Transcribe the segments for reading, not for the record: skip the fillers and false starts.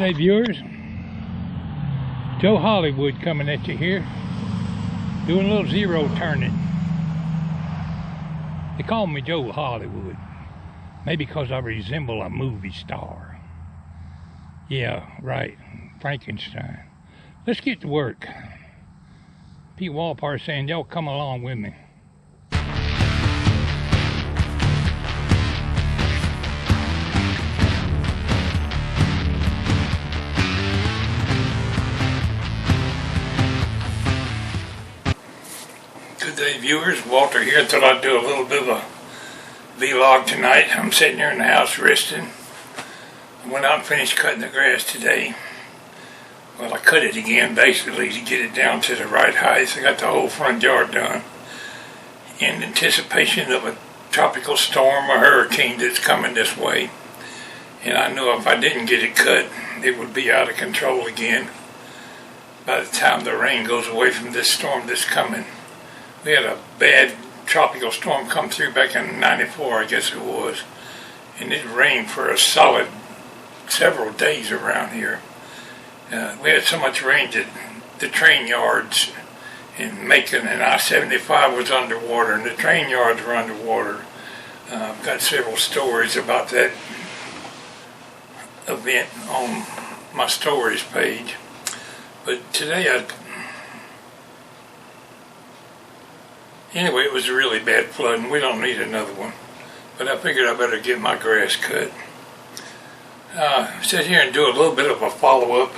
G'day viewers, Joe Hollywood coming at you here, doing a little zero turning. They call me Joe Hollywood, maybe because I resemble a movie star. Yeah, right, Frankenstein. Let's get to work. Pwalpar saying, y'all come along with me. Good day viewers, Walter here. Thought I'd do a little bit of a vlog tonight. I'm sitting here in the house resting. I went out and finished cutting the grass today. Well, I cut it again basically to get it down to the right height. I got the whole front yard done in anticipation of a tropical storm or hurricane that's coming this way. And I knew if I didn't get it cut, it would be out of control again by the time the rain goes away from this storm that's coming. We had a bad tropical storm come through back in '94, I guess it was. And it rained for a solid several days around here. We had so much rain that the train yards in Macon and I-75 was underwater, and the train yards were underwater. I've got several stories about that event on my stories page. But today anyway, it was a really bad flood, and we don't need another one. But I figured I better get my grass cut. Sit here and do a little bit of a follow-up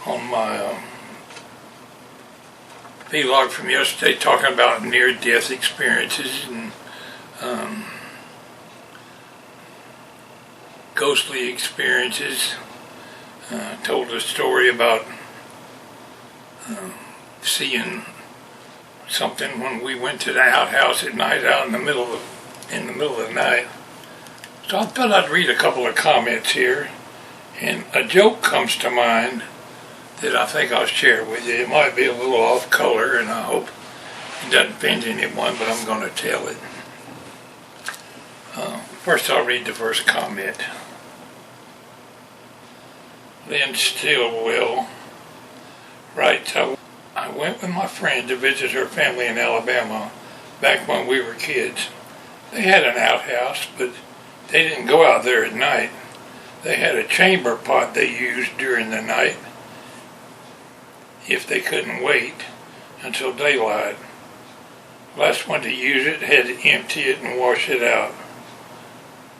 on my vlog from yesterday, talking about near-death experiences and ghostly experiences. Told a story about seeing something when we went to the outhouse at night, out in the middle of the night. So I thought I'd read a couple of comments here, and a joke comes to mind that I think I'll share with you. It might be a little off color, and I hope it doesn't offend anyone, but I'm going to tell it. First, I'll read the first comment. Lynn Stillwell writes, I went with my friend to visit her family in Alabama back when we were kids. They had an outhouse, but they didn't go out there at night. They had a chamber pot they used during the night if they couldn't wait until daylight. Last one to use it had to empty it and wash it out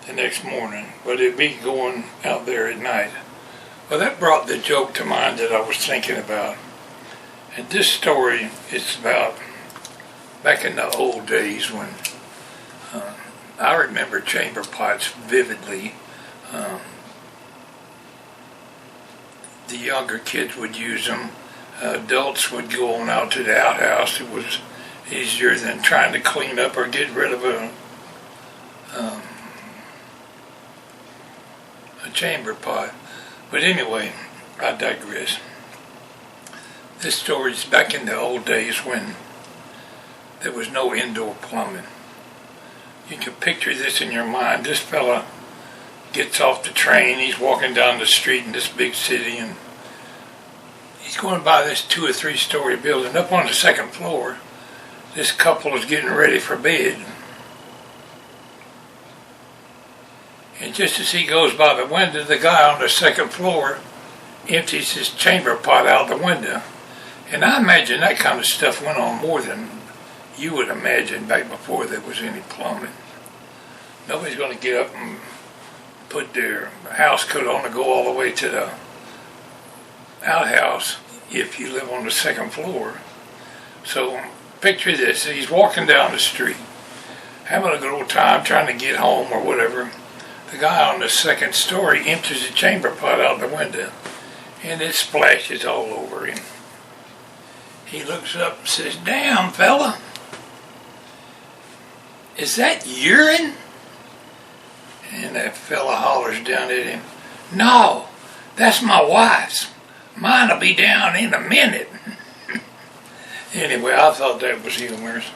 the next morning, but it'd be going out there at night. Well, that brought the joke to mind that I was thinking about. And this story is about back in the old days when I remember chamber pots vividly. The younger kids would use them. Adults would go on out to the outhouse. It was easier than trying to clean up or get rid of a chamber pot. But anyway, I digress. This story is back in the old days when there was no indoor plumbing. You can picture this in your mind. This fella gets off the train. He's walking down the street in this big city, and he's going by this 2 or 3 story building. Up on the second floor, this couple is getting ready for bed. And just as he goes by the window, the guy on the second floor empties his chamber pot out the window. And I imagine that kind of stuff went on more than you would imagine back before there was any plumbing. Nobody's going to get up and put their house coat on and go all the way to the outhouse if you live on the second floor. So picture this, he's walking down the street, having a good old time trying to get home or whatever. The guy on the second story empties the chamber pot out the window, and it splashes all over him. He looks up and says, "Damn, fella, is that urine?" And that fella hollers down at him, "No, that's my wife's. Mine'll be down in a minute." Anyway, I thought that was humorous.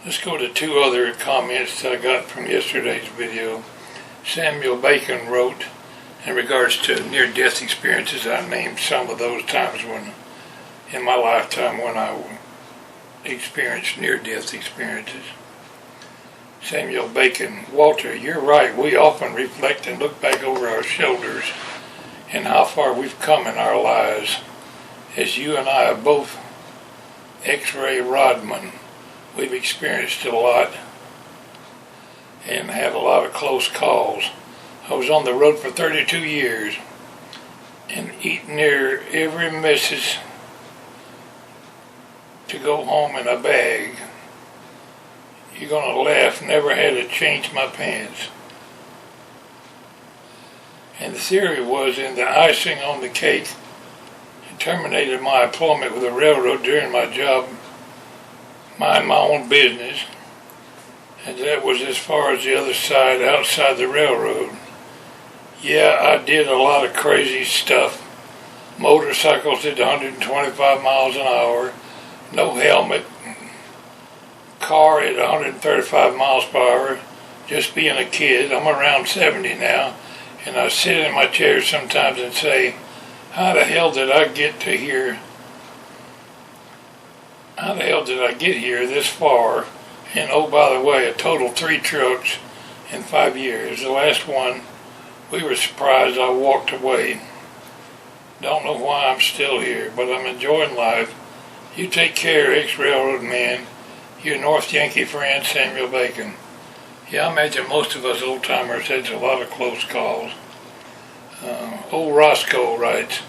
Let's go to 2 other comments that I got from yesterday's video. Samuel Bacon wrote in regards to near-death experiences. I named some of those times when, in my lifetime, when I experienced near-death experiences. Samuel Bacon, Walter, you're right. We often reflect and look back over our shoulders and how far we've come in our lives. As you and I are both X-ray rodmen, we've experienced a lot and had a lot of close calls. I was on the road for 32 years and eat near every message to go home in a bag. You're gonna laugh, never had to change my pants. And the theory was, in the icing on the cake, it terminated my employment with the railroad during my job, mind my own business, and that was as far as the other side, outside the railroad. Yeah, I did a lot of crazy stuff. Motorcycles at 125 miles an hour, no helmet, car at 135 miles per hour, just being a kid. I'm around 70 now, and I sit in my chair sometimes and say, how the hell did I get to here? How the hell did I get here this far? And oh, by the way, a total 3 trucks in 5 years. The last one, we were surprised I walked away. Don't know why I'm still here, but I'm enjoying life. You take care, ex-railroad man. Your North Yankee friend, Samuel Bacon. Yeah, I imagine most of us old-timers had a lot of close calls. Old Roscoe writes,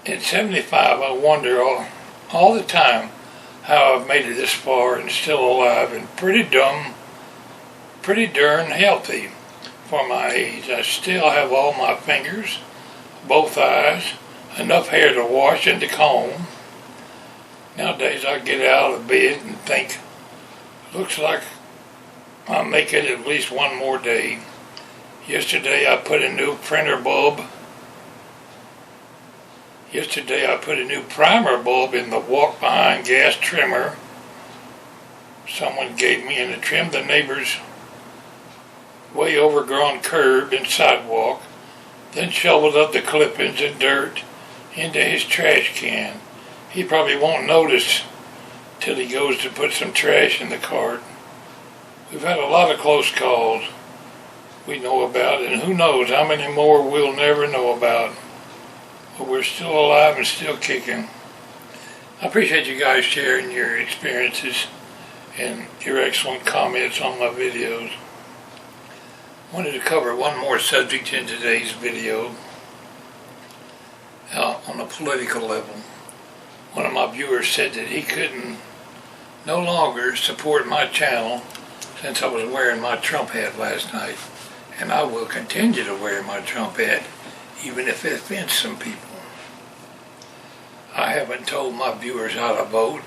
at 75, I wonder all the time how I've made it this far and still alive and pretty darn healthy for my age. I still have all my fingers, both eyes, enough hair to wash and to comb. Nowadays I get out of bed and think, looks like I'll make it at least one more day. Yesterday I put a new primer bulb in the walk-behind gas trimmer someone gave me, and it trimmed the neighbor's way overgrown curb and sidewalk, then shoveled up the clippings and dirt into his trash can. He probably won't notice till he goes to put some trash in the cart. We've had a lot of close calls we know about, and who knows how many more we'll never know about. But we're still alive and still kicking. I appreciate you guys sharing your experiences and your excellent comments on my videos. I wanted to cover one more subject in today's video on a political level. One of my viewers said that he couldn't no longer support my channel since I was wearing my Trump hat last night. And I will continue to wear my Trump hat even if it offends some people. I haven't told my viewers how to vote,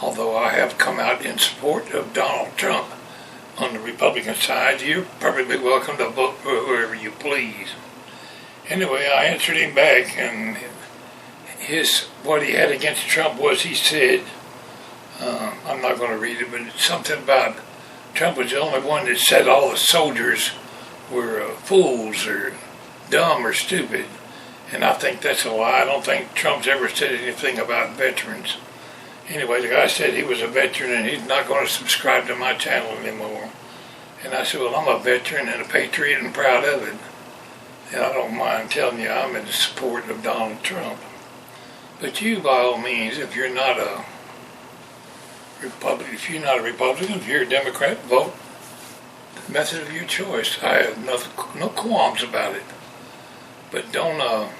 although I have come out in support of Donald Trump on the Republican side. You're perfectly welcome to vote for whoever you please. Anyway, I answered him back, and what he had against Trump was, he said, I'm not going to read it, but it's something about Trump was the only one that said all the soldiers were fools or dumb or stupid. And I think that's a lie. I don't think Trump's ever said anything about veterans. Anyway, the guy said he was a veteran and he's not going to subscribe to my channel anymore. And I said, well, I'm a veteran and a patriot and proud of it. And I don't mind telling you I'm in support of Donald Trump. But you, by all means, if you're not a Republican, if you're a Democrat, vote the method of your choice. I have no qualms about it. But don't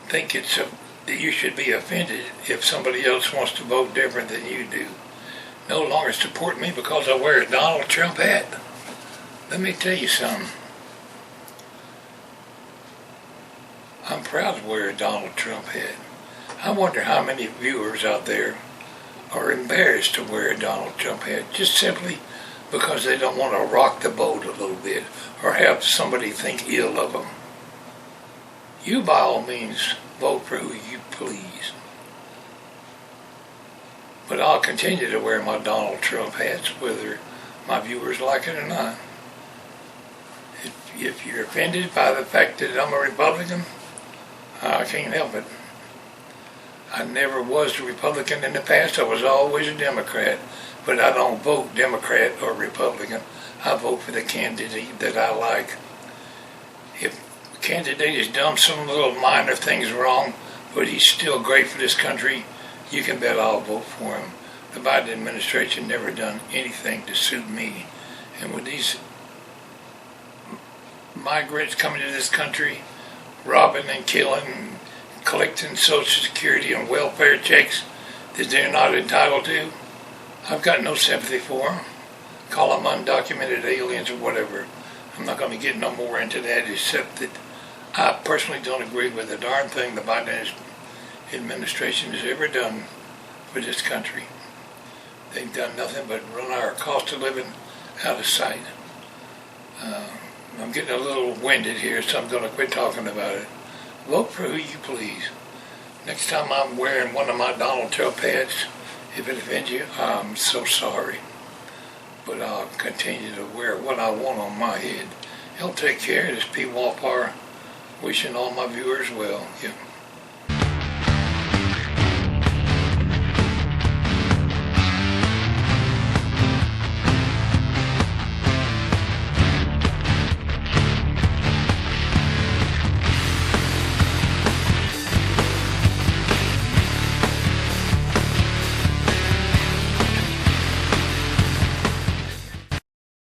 think that you should be offended if somebody else wants to vote different than you do. No longer support me because I wear a Donald Trump hat. Let me tell you something. I'm proud to wear a Donald Trump hat. I wonder how many viewers out there are embarrassed to wear a Donald Trump hat just simply because they don't want to rock the boat a little bit or have somebody think ill of them. You, by all means, vote for who you please. But I'll continue to wear my Donald Trump hats whether my viewers like it or not. If you're offended by the fact that I'm a Republican, I can't help it. I never was a Republican in the past. I was always a Democrat, but I don't vote Democrat or Republican. I vote for the candidate that I like. If the candidate has done some little minor things wrong, but he's still great for this country, you can bet I'll vote for him. The Biden administration never done anything to suit me. And with these migrants coming to this country, robbing and killing, collecting Social Security and welfare checks that they're not entitled to, I've got no sympathy for them. Call them undocumented aliens or whatever. I'm not going to get no more into that, except that I personally don't agree with a darn thing the Biden administration has ever done for this country. They've done nothing but run our cost of living out of sight. I'm getting a little winded here, so I'm going to quit talking about it. Vote for who you please. Next time I'm wearing one of my Donald Trump hats, if it offends you, I'm so sorry. But I'll continue to wear what I want on my head. Y'all take care. This is Pwalpar, wishing all my viewers well. Yeah.